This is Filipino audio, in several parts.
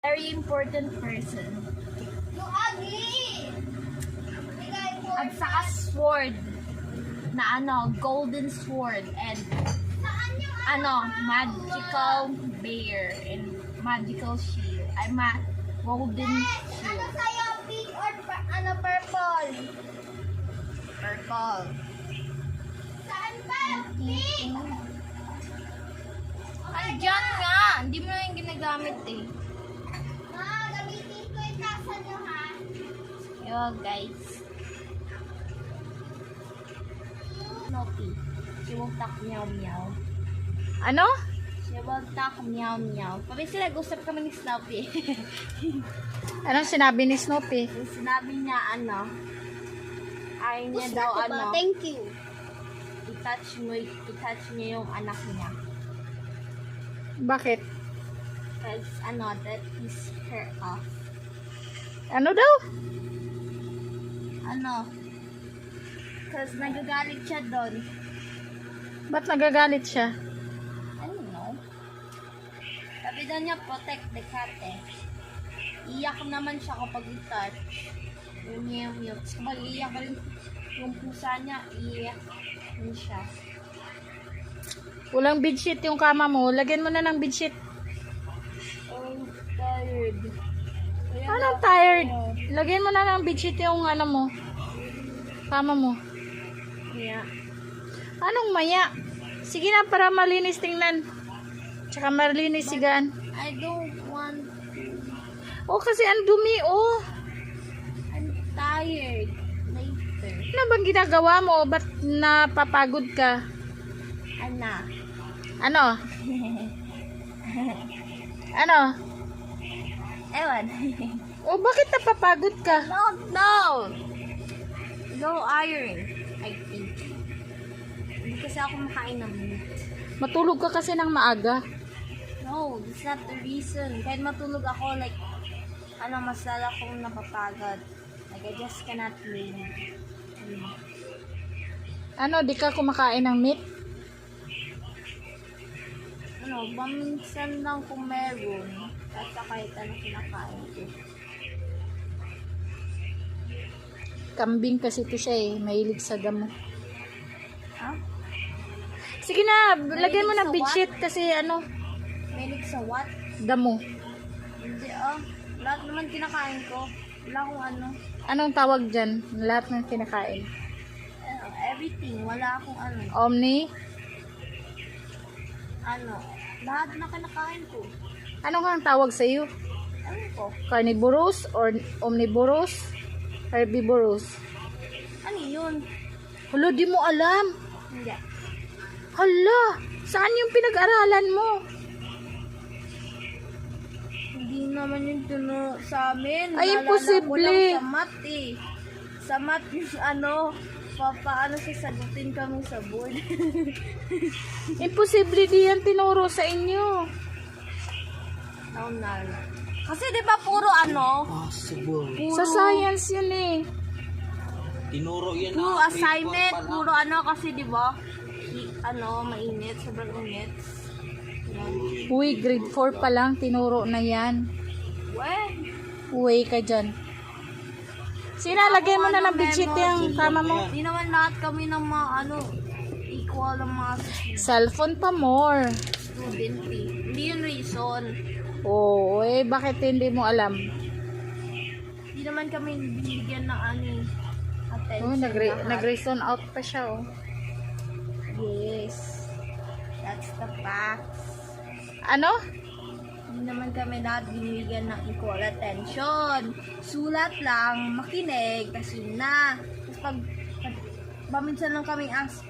Very important person. At saka sword na golden sword and magical bear and magical shield. Ay, golden shield. Ano sa'yo, pink or purple? Purple. Saan ba? Pink! Ay, dyan nga! Hindi mo na yung ginagamit eh. Gamitin ko yung tasa nyo, ha? Yo, guys. Snoopy. She will talk meow meow. Ano? She will talk meow meow. Pabisi nag-usap kami ni Snoopy. Anong sinabi ni Snoopy? Yung sinabi niya, ayaw niya daw, Thank you. i-touch niya yung anak niya. Bakit? Because, that is her off. Ano daw? Because nagagalit siya doon. Ba't nagagalit siya? I don't know. Sabi daw niya, protect the cat eh. Iyak naman siya kapag i-touch. Yung meow. Kapag iyak rin yung pusa niya, iyak rin siya. Walang bedsheet yung kama mo. Lagyan mo na ng bedsheet. Oh, tired. Anong tired? Lagyan mo na ng bedsheet yung mo. Kama mo. Yeah. Anong maya? Sige na para malinis tingnan. Tsaka malinis sigaan. I don't want. Oh, kasi ang dumi, oh. I'm tired. Later. Ano bang ginagawa mo? Ba't napapagod ka? Ano? Ano? Ewan. Oh, bakit napapagod ka? No. No iron, I think. Hindi kasi ako makain ng meat. Matulog ka kasi ng maaga. No, that's not the reason. Kahit matulog ako, mas lala akong napapagod. I just cannot win. Ano, di ka kumakain ng meat? Paminsan lang kung meron. At kahit kinakain ko. Kambing kasi to siya eh. Mahilig sa damo. Ha? Sige na, lagyan mo Mahilig ng sa bedsheet kasi Mahilig sa what? damo. Hindi lahat naman kinakain ko. Wala akong Anong tawag dyan? Lahat ng kinakain. everything. Wala akong Omni? lahat na kinakain ko. Ano nga ang tawag sa iyo? Ano ko? Carnivorous or omnivorous? Herbivorous? Ano yun? Hala, di mo alam. Hindi. Hala, saan yung pinag-aralan mo? Hindi naman yung sa amin. Ay, Naalala imposible. ko lang sa math eh. Sa math paano sasagutin kami sa board. Imposible di yan tinuro sa inyo. Kasi di ba puro Possible. Sa science yun eh. Tinuro yan puro assignment, puro kasi di ba? Mainit, sobrang init. Yan. Uy, grade 4 pa lang, tinuro na yan. Uy ka dyan. Sina, lagyan mo na ng bedsheet yung kama mo. Hindi naman lahat kami ng mga equal ng mga Cellphone pa more. student eh. Hindi yun reason. Oo, bakit hindi mo alam? Hindi naman kami binigyan ng attention. Oh, lahat. nag-reason out pa siya, oh. Yes. That's the facts. Ano? Hindi naman kami lahat binigyan ng equal attention. Sulat lang, makinig, kasi na. Tapos pag paminsan lang kami ask,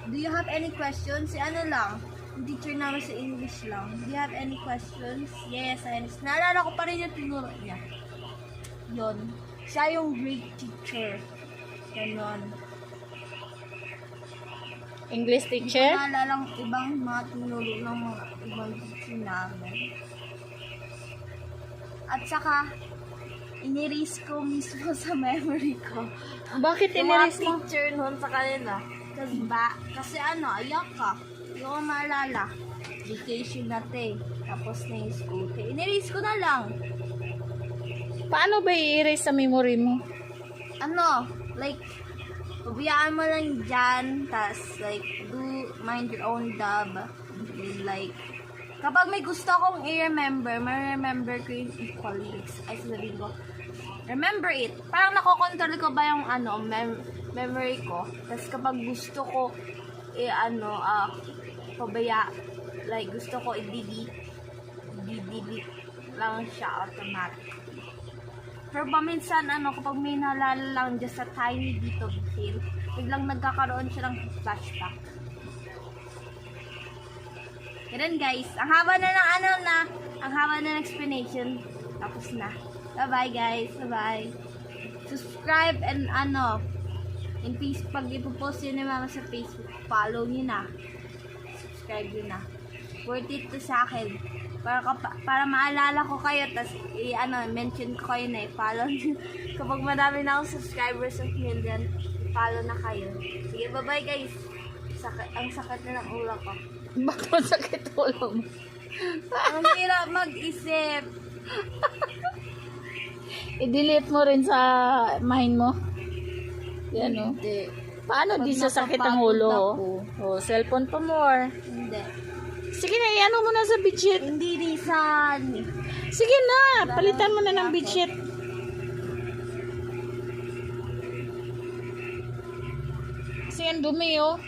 do you have any questions? Si lang, yung teacher namin sa English lang. Do you have any questions? Yes, naalala ko pa rin yung tinuro niya. Yun. Siya yung great teacher. Ganon. English Hindi teacher? ko naalala ang ibang mga tinuro ng mga ibang teacher namin. At saka, iniris ko mismo sa memory ko. Bakit Yung mga iniris mo? teacher noon sa kanila. Kasi ayak ka. Hindi ko maalala. vacation natin. Tapos na yung school. Kaya in-erase ko na lang. Paano ba i-erase sa memory mo? Ano, like, pabayaan mo lang dyan, tas, like, do mind your own job. And, like, kapag may gusto akong i-remember, ma-remember ko yung equally. Ay, sasabihin ko, remember it. Parang nakokontrol ko ba yung, memory ko. Tas, kapag gusto ko, pabaya, like, gusto ko i-delete lang siya automatic. Pero paminsan, kapag may naalala lang just a tiny bit of detail, biglang nagkakaroon siya ng flashback. Ganun guys, ang haba na ng ang haba na ng explanation. Tapos na. Bye-bye guys, bye-bye. Subscribe and in peace, pag ipopost yun ni Mama sa Facebook, follow nyo na. Subscribe nyo na. Worth it to sa akin. Para maalala ko kayo, tas mention ko kayo na i-follow nyo. Kapag madami na akong subscribers of million, i-follow na kayo. Sige, bye-bye guys. Ang sakit na ng ulo ko. Bakit masakit ulo mo? Ang hirap mag-isip. I-delete mo rin sa mind mo. Yan o. Hindi. Paano Pag di sasakit ang napapagod ulo? ako. Oh, cellphone pa more. Hindi. Sige na, iano mo na sa bedsheet. Hindi Rizan. Sige na, palitan mo na ng bedsheet. Kasi ang dumi oh.